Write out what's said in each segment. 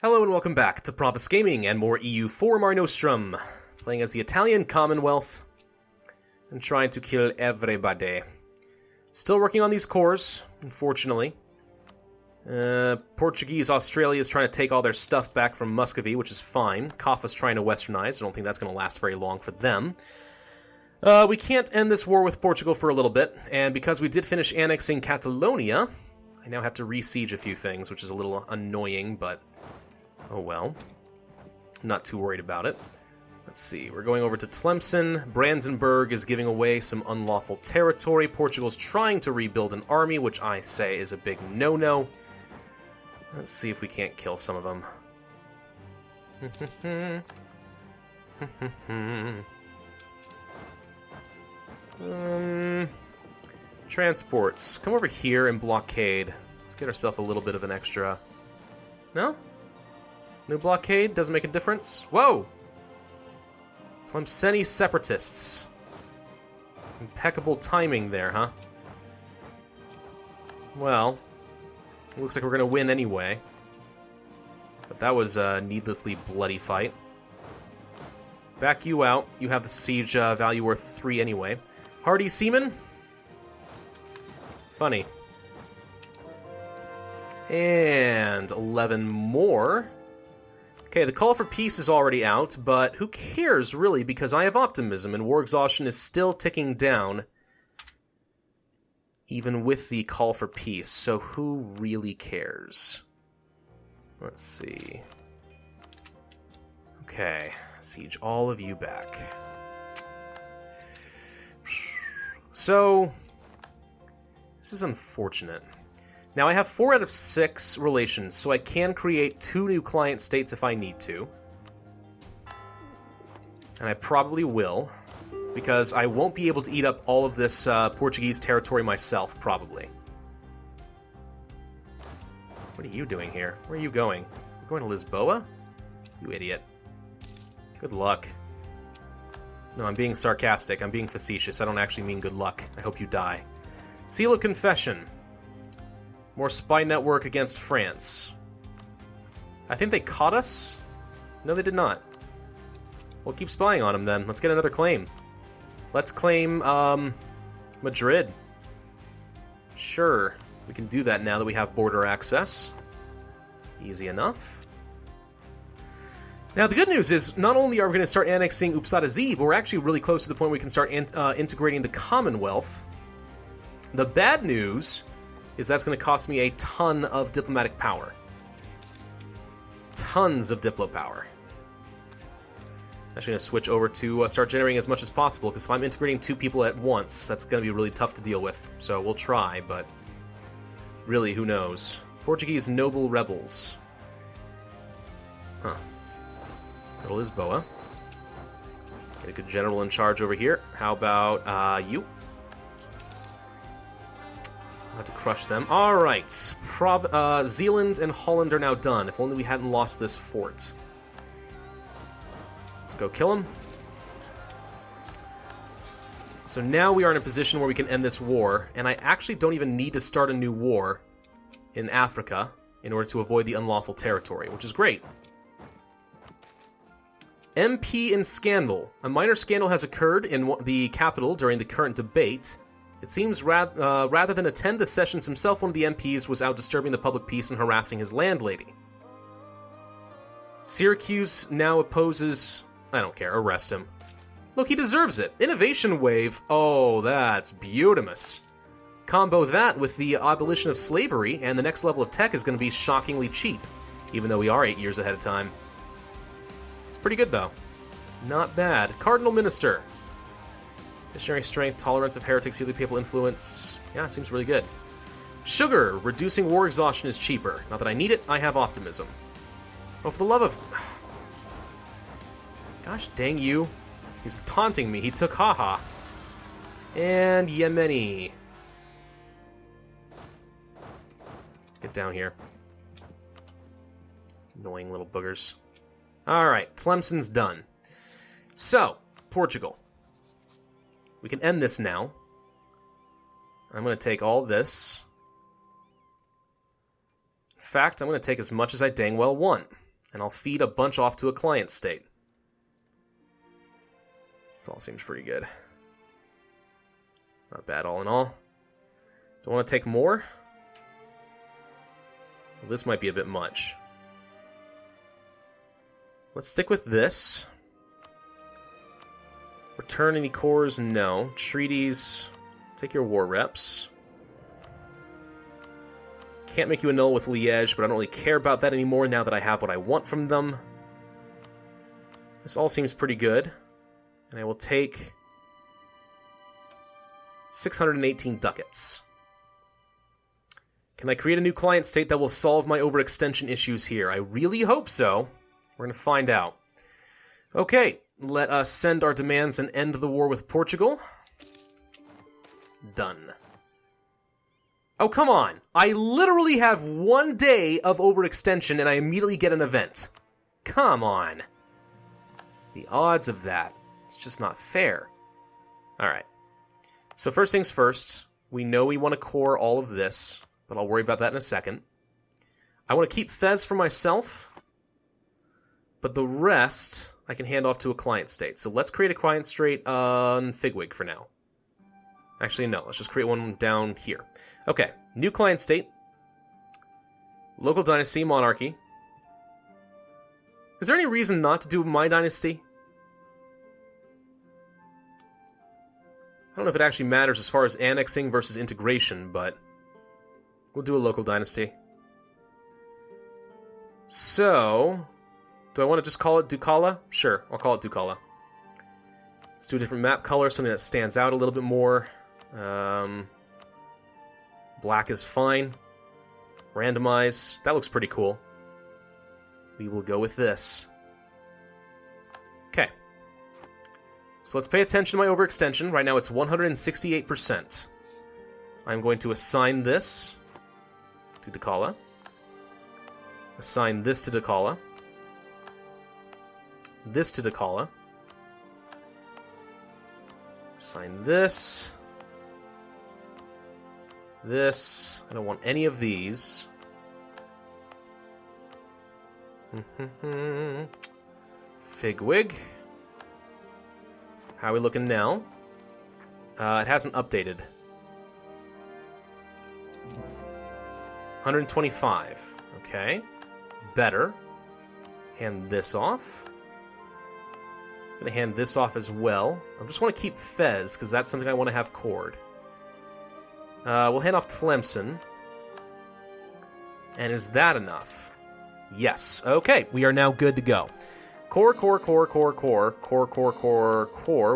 Hello and welcome back to Pravus Gaming and more EU4 Mare Nostrum. Playing as the Italian Commonwealth and trying to kill everybody. Still working on these cores, unfortunately. Portuguese Australia is trying to take all their stuff back from Muscovy, which is fine. Kaffa's trying to westernize. I don't think that's going to last very long for them. We can't end this war with Portugal for a little bit, and because we did finish annexing Catalonia, I now have to re-siege a few things, which is a little annoying, but oh well. I'm not too worried about it. Let's see, we're going over to Tlemcen. Brandenburg is giving away some unlawful territory. Portugal's trying to rebuild an army, which I say is a big no-no. Let's see if we can't kill some of them. Transports. Come over here and blockade. Let's get ourselves a little bit of an extra... No? New blockade? Doesn't make a difference? Whoa! Tlemceni separatists. Impeccable timing there, huh? Well, it looks like we're going to win anyway. But that was a needlessly bloody fight. Back you out. You have the siege value worth 3 anyway. Hardy Seaman? Funny. And 11 more. Okay, the call for peace is already out, but who cares, really, because I have optimism, and war exhaustion is still ticking down, even with the call for peace, so who really cares? Let's see. Okay, siege all of you back. So, this is unfortunate. Now, I have 4 out of 6 relations, so I can create 2 new client states if I need to. And I probably will, because I won't be able to eat up all of this Portuguese territory myself, probably. What are you doing here? Where are you going? You're going to Lisboa? You idiot. Good luck. No, I'm being sarcastic. I'm being facetious. I don't actually mean good luck. I hope you die. Seal of Confession. More spy network against France. I think they caught us? No, they did not. We'll keep spying on them then. Let's get another claim. Let's claim, Madrid. Sure, we can do that now that we have border access. Easy enough. Now, the good news is, not only are we going to start annexing Uppsala Z, but we're actually really close to the point where we can start integrating the Commonwealth. The bad news is that's going to cost me a ton of diplomatic power. Tons of diplo power. Actually going to switch over to start generating as much as possible, because if I'm integrating 2 people at once, that's going to be really tough to deal with. So we'll try, but really, who knows? Portuguese noble rebels. Huh. Go to Lisboa. Get a good general in charge over here. How about you? Have to crush them. Alright. Zealand and Holland are now done. If only we hadn't lost this fort. Let's go kill him. So now we are in a position where we can end this war, and I actually don't even need to start a new war in Africa in order to avoid the unlawful territory, which is great. MP in scandal. A minor scandal has occurred in the capital during the current debate. It seems rather than attend the sessions himself, one of the MPs was out disturbing the public peace and harassing his landlady. Syracuse now opposes... I don't care, arrest him. Look, he deserves it. Innovation wave. Oh, that's beautimous. Combo that with the abolition of slavery, and the next level of tech is going to be shockingly cheap, even though we are 8 years ahead of time. It's pretty good, though. Not bad. Cardinal Minister. Missionary strength, tolerance of heretics, healing papal influence. Yeah, it seems really good. Sugar. Reducing war exhaustion is cheaper. Not that I need it, I have optimism. Oh, for the love of... Gosh dang you. He's taunting me. He took haha. And Yemeni. Get down here. Annoying little boogers. Alright, Tlemcen's done. So, Portugal. We can end this now. I'm going to take all this. In fact, I'm going to take as much as I dang well want. And I'll feed a bunch off to a client state. This all seems pretty good. Not bad all in all. Do I want to take more? Well, this might be a bit much. Let's stick with this. Return any cores? No. Treaties. Take your war reps. Can't make you annul with Liège, but I don't really care about that anymore now that I have what I want from them. This all seems pretty good. And I will take 618 ducats. Can I create a new client state that will solve my overextension issues here? I really hope so. We're going to find out. Okay, let us send our demands and end the war with Portugal. Done. Oh, come on. I literally have 1 day of overextension and I immediately get an event. Come on. The odds of that. It's just not fair. Alright. So first things first, we know we want to core all of this, but I'll worry about that in a second. I want to keep Fez for myself, but the rest I can hand off to a client state. So let's create a client state on Figwig for now. Actually, no. Let's just create one down here. Okay. New client state. Local dynasty, monarchy. Is there any reason not to do my dynasty? I don't know if it actually matters as far as annexing versus integration, but we'll do a local dynasty. So, do I want to just call it Ducala? Sure, I'll call it Ducala. Let's do a different map color, something that stands out a little bit more. Black is fine. Randomize. That looks pretty cool. We will go with this. Okay. So let's pay attention to my overextension. Right now it's 168%. I'm going to assign this to Ducala. Assign this to Ducala. This to Ducala. Assign this. This. I don't want any of these. Figwig. How are we looking now? It hasn't updated. 125. Okay. Better. Hand this off. I'm going to hand this off as well. I just want to keep Fez, because that's something I want to have cored. We'll hand off Tlemcen. And is that enough? Yes. Okay, we are now good to go. Core.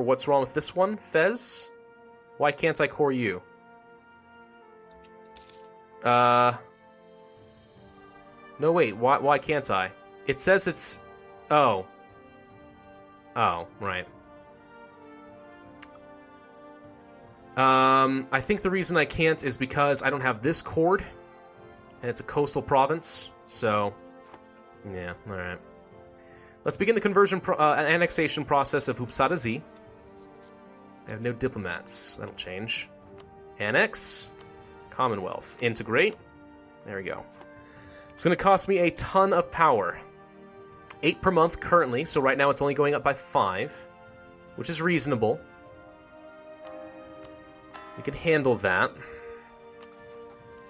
What's wrong with this one? Fez? Why can't I core you? No, wait. Why can't I? It says it's... Oh. Oh, right. I think the reason I can't is because I don't have this chord, and it's a coastal province, so... Yeah, alright. Let's begin the conversion annexation process of Uppsala Z. I have no diplomats. That'll change. Annex. Commonwealth. Integrate. There we go. It's going to cost me a ton of power. 8 per month currently, so right now it's only going up by 5, which is reasonable. We can handle that.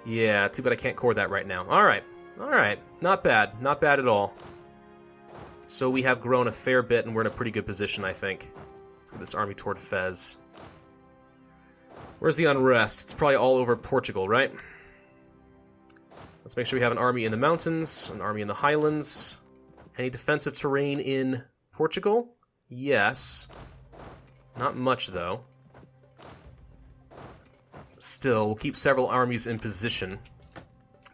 Yeah, too bad I can't core that right now. Alright. Alright. Not bad. Not bad at all. So we have grown a fair bit, and we're in a pretty good position, I think. Let's get this army toward Fez. Where's the unrest? It's probably all over Portugal, right? Let's make sure we have an army in the mountains, an army in the highlands. Any defensive terrain in Portugal? Yes. Not much, though. Still, we'll keep several armies in position.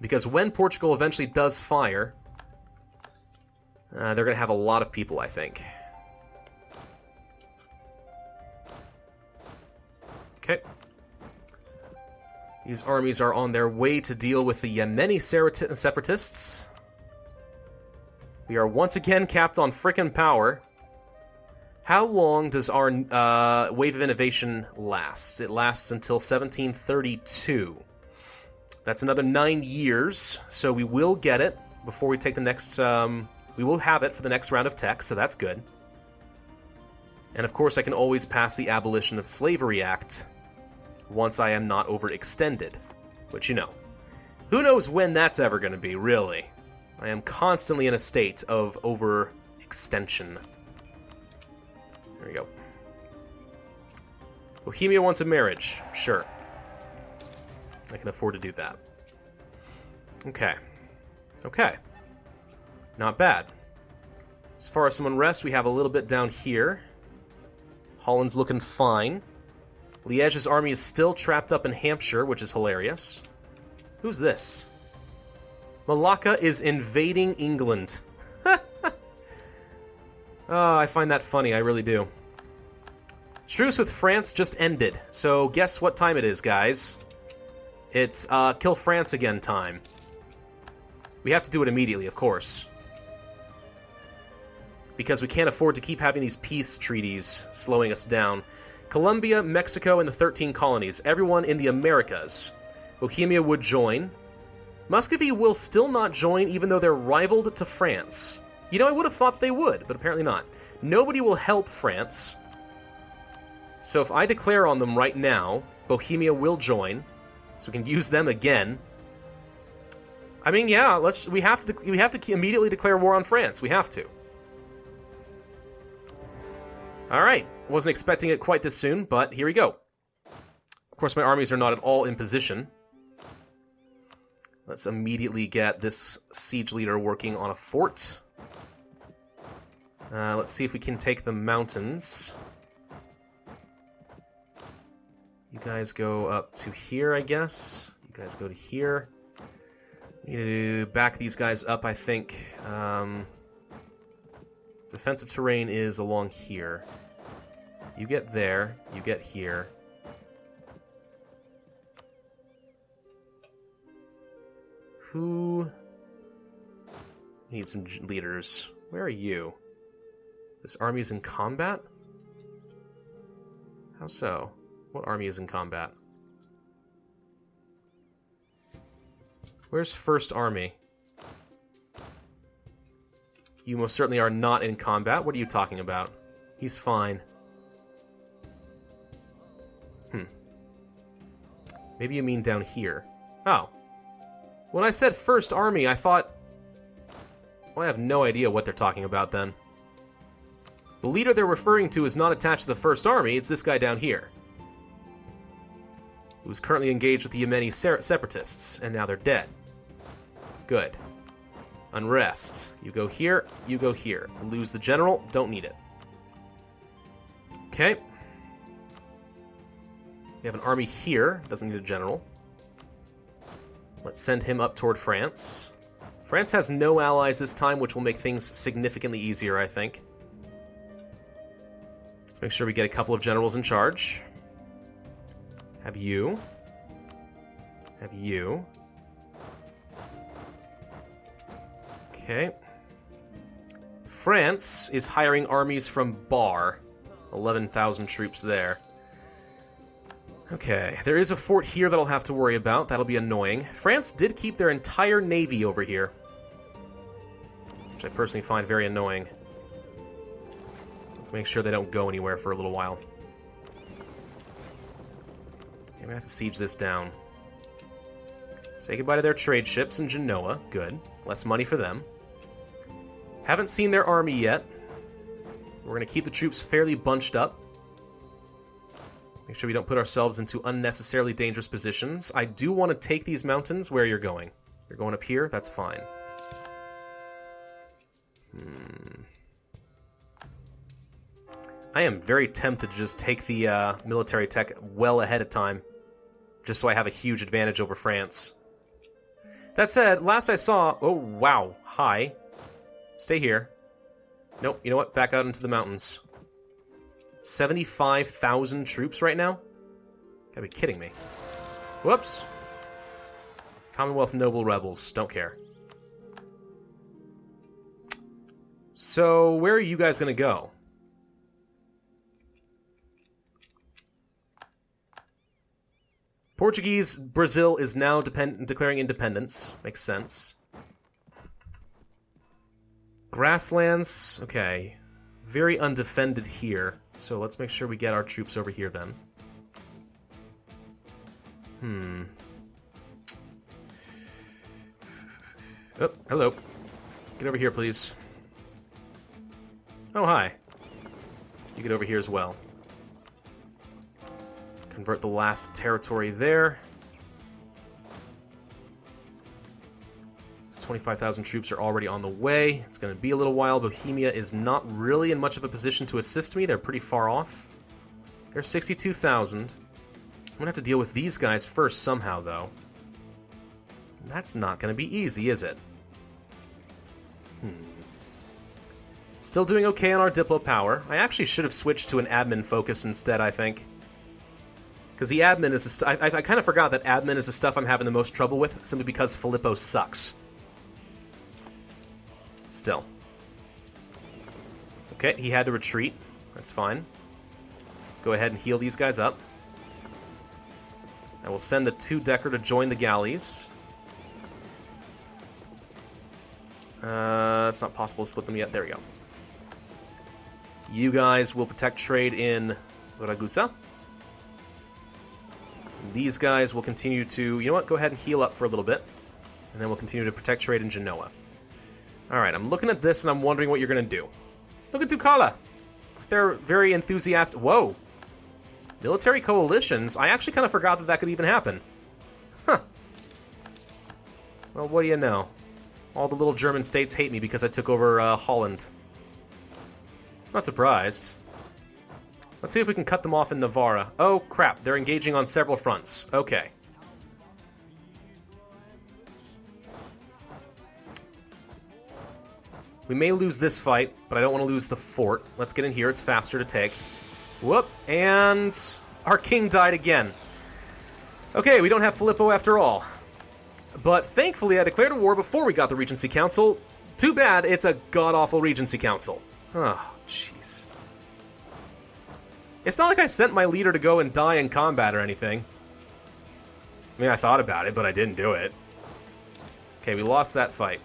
Because when Portugal eventually does fire, they're going to have a lot of people, I think. Okay. These armies are on their way to deal with the Yemeni separatists. We are once again capped on frickin' power. How long does our Wave of Innovation last? It lasts until 1732. That's another 9 years, so we will get it before we take the next We will have it for the next round of tech, so that's good. And of course I can always pass the Abolition of Slavery Act once I am not overextended. Which, you know, who knows when that's ever going to be, really. I am constantly in a state of overextension. There we go. Bohemia wants a marriage. Sure. I can afford to do that. Okay. Okay. Not bad. As far as some unrest, we have a little bit down here. Holland's looking fine. Liège's army is still trapped up in Hampshire, which is hilarious. Who's this? Malacca is invading England. Oh, I find that funny, I really do. Truce with France just ended, so guess what time it is, guys? It's kill France again time. We have to do it immediately, of course. Because we can't afford to keep having these peace treaties slowing us down. Colombia, Mexico, and the 13 colonies. Everyone in the Americas. Bohemia would join. Muscovy will still not join, even though they're rivaled to France. You know, I would have thought they would, but apparently not. Nobody will help France. So if I declare on them right now, Bohemia will join, so we can use them again. I mean, yeah, we have to immediately declare war on France. We have to. All right. Wasn't expecting it quite this soon, but here we go. Of course, my armies are not at all in position. Let's immediately get this siege leader working on a fort. Let's see if we can take the mountains. You guys go up to here, I guess. You guys go to here. Need to back these guys up, I think. Defensive terrain is along here. You get there. You get here. Who needs some leaders? Where are you? This army is in combat? How so? What army is in combat? Where's First Army? You most certainly are not in combat. What are you talking about? He's fine. Maybe you mean down here. Oh. When I said First Army, I thought... Well, I have no idea what they're talking about then. The leader they're referring to is not attached to the First Army, it's this guy down here. Who's currently engaged with the Yemeni separatists, and now they're dead. Good. Unrest. You go here, you go here. Lose the general, don't need it. Okay. We have an army here, doesn't need a general. Let's send him up toward France. France has no allies this time, which will make things significantly easier, I think. Let's make sure we get a couple of generals in charge. Have you. Have you. Okay. France is hiring armies from Bar. 11,000 troops there. Okay, there is a fort here that I'll have to worry about. That'll be annoying. France did keep their entire navy over here, which I personally find very annoying. Let's make sure they don't go anywhere for a little while. I'm gonna have to siege this down. Say goodbye to their trade ships in Genoa. Good. Less money for them. Haven't seen their army yet. We're gonna keep the troops fairly bunched up. Make sure we don't put ourselves into unnecessarily dangerous positions. I do want to take these mountains. Where you're going. You're going up here? That's fine. I am very tempted to just take the military tech well ahead of time, just so I have a huge advantage over France. That said, last I saw... Oh, wow. Hi. Stay here. Nope, you know what? Back out into the mountains. 75,000 troops right now? Gotta be kidding me. Whoops. Commonwealth Noble Rebels. Don't care. So, where are you guys gonna go? Portuguese Brazil is now declaring independence. Makes sense. Grasslands, okay. Very undefended here. So let's make sure we get our troops over here then. Oh, hello. Get over here, please. Oh, hi. You get over here as well. Convert the last territory there. These 25,000 troops are already on the way. It's going to be a little while. Bohemia is not really in much of a position to assist me. They're pretty far off. They're 62,000. I'm going to have to deal with these guys first somehow, though. That's not going to be easy, is it? Still doing okay on our Diplo power. I actually should have switched to an admin focus instead, I think. Because the admin is... I kind of forgot that admin is the stuff I'm having the most trouble with, simply because Filippo sucks. Still. Okay, he had to retreat. That's fine. Let's go ahead and heal these guys up. I will send the 2-decker to join the galleys. It's not possible to split them yet. There we go. You guys will protect trade in Ragusa. These guys will continue to... You know what? Go ahead and heal up for a little bit. And then we'll continue to protect trade in Genoa. Alright, I'm looking at this and I'm wondering what you're going to do. Look at Ducala. They're very enthusiastic. Whoa. Military coalitions? I actually kind of forgot that that could even happen. Huh. Well, what do you know? All the little German states hate me because I took over Holland. Not surprised. Let's see if we can cut them off in Navarra. Oh, crap. They're engaging on several fronts. Okay. We may lose this fight, but I don't want to lose the fort. Let's get in here. It's faster to take. Whoop. And our king died again. Okay, we don't have Filippo after all. But thankfully, I declared a war before we got the Regency Council. Too bad it's a god-awful Regency Council. Oh, jeez. It's not like I sent my leader to go and die in combat or anything. I mean, I thought about it, but I didn't do it. Okay, we lost that fight.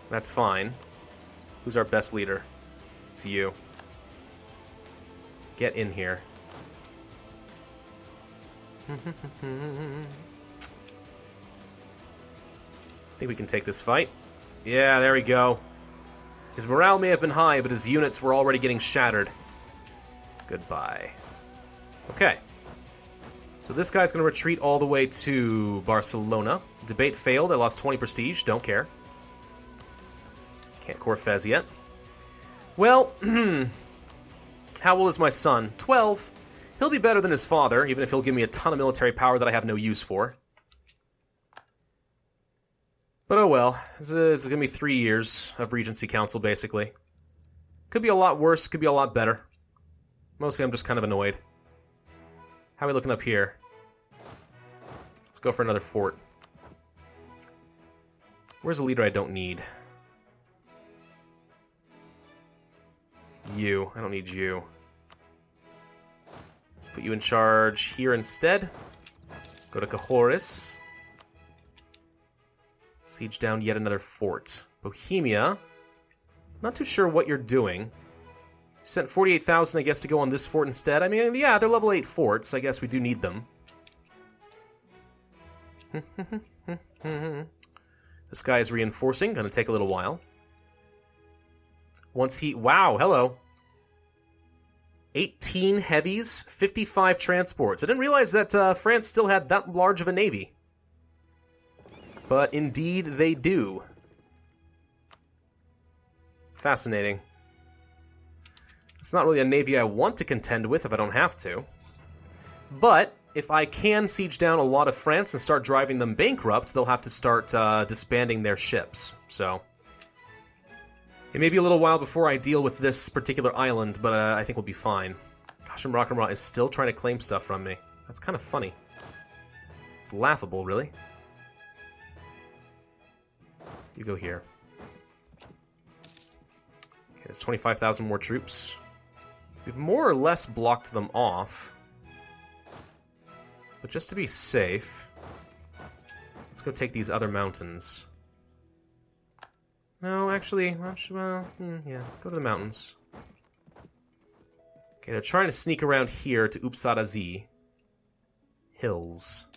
That's fine. Who's our best leader? It's you. Get in here. I think we can take this fight. Yeah, there we go. His morale may have been high, but his units were already getting shattered. Goodbye. Okay. So this guy's going to retreat all the way to Barcelona. Debate failed. I lost 20 prestige. Don't care. Can't core Fez yet. Well, how old is my son? 12. He'll be better than his father, even if he'll give me a ton of military power that I have no use for. But oh well. This is going to be 3 years of Regency Council, basically. Could be a lot worse, could be a lot better. Mostly I'm just kind of annoyed. How are we looking up here? Let's go for another fort. Where's a leader I don't need? You. I don't need you. Let's put you in charge here instead. Go to Cahors. Siege down yet another fort. Bohemia. Not too sure what you're doing. You sent 48,000, I guess, to go on this fort instead. I mean, yeah, they're level 8 forts. I guess we do need them. This guy is reinforcing. Gonna take a little while. Once he... Wow, hello. 18 heavies, 55 transports. I didn't realize that France still had that large of a navy. But indeed they do. Fascinating. It's not really a navy I want to contend with if I don't have to. But if I can siege down a lot of France and start driving them bankrupt, they'll have to start disbanding their ships. So it may be a little while before I deal with this particular island, but I think we'll be fine. Gosh, Rock'n'Raw is still trying to claim stuff from me. That's kind of funny. It's laughable, really. You go here. Okay, there's 25,000 more troops. We've more or less blocked them off. But just to be safe, let's go take these other mountains. No, actually, well, yeah, go to the mountains. Okay, they're trying to sneak around here to Upsala Hills.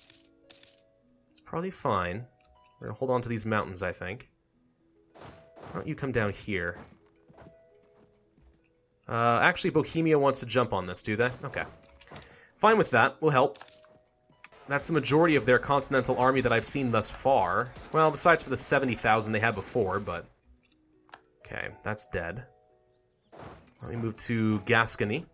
It's probably fine. We're gonna hold on to these mountains, I think. Why don't you come down here? Actually, Bohemia wants to jump on this, do they? Okay. Fine with that. Will help. That's the majority of their continental army that I've seen thus far. Well, besides for the 70,000 they had before, but... Okay, that's dead. Let me move to Gascony.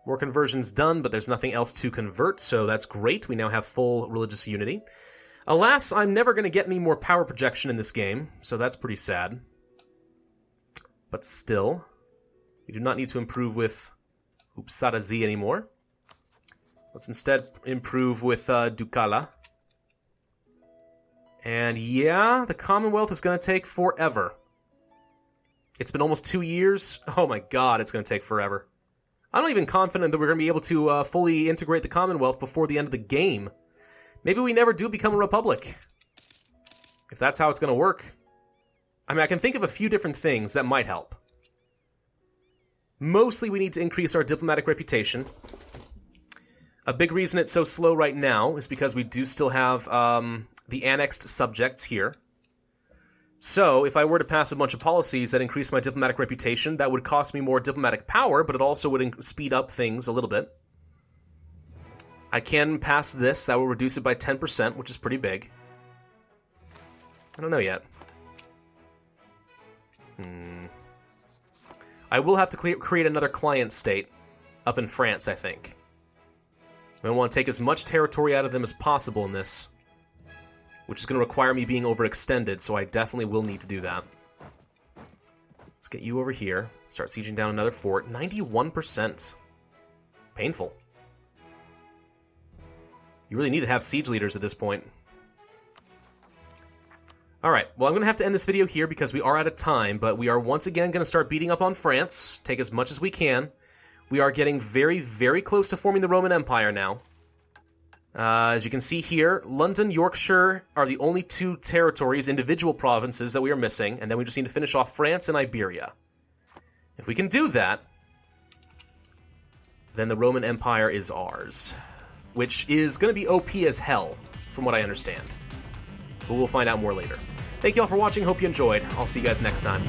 More conversions done, but there's nothing else to convert, so that's great. We now have full religious unity. Alas, I'm never going to get any more power projection in this game, so that's pretty sad. But still, we do not need to improve with Upsala anymore. Let's instead improve with Ducala. And yeah, the Commonwealth is going to take forever. It's been almost 2 years. Oh my god, it's going to take forever. I'm not even confident that we're going to be able to fully integrate the Commonwealth before the end of the game. Maybe we never do become a republic. If that's how it's going to work. I mean, I can think of a few different things that might help. Mostly we need to increase our diplomatic reputation. A big reason it's so slow right now is because we do still have the annexed subjects here. So, if I were to pass a bunch of policies that increase my diplomatic reputation, that would cost me more diplomatic power, but it also would speed up things a little bit. I can pass this. That will reduce it by 10%, which is pretty big. I don't know yet. I will have to create another client state up in France, I think. I want to take as much territory out of them as possible in this, which is going to require me being overextended, so I definitely will need to do that. Let's get you over here. Start sieging down another fort. 91%. Painful. You really need to have siege leaders at this point. Alright, well, I'm going to have to end this video here because we are out of time, but we are once again going to start beating up on France, take as much as we can. We are getting very, very close to forming the Roman Empire now. As you can see here, London, Yorkshire are the only two territories, individual provinces that we are missing, and then we just need to finish off France and Iberia. If we can do that, then the Roman Empire is ours, which is going to be OP as hell, from what I understand. But we'll find out more later. Thank you all for watching, hope you enjoyed. I'll see you guys next time.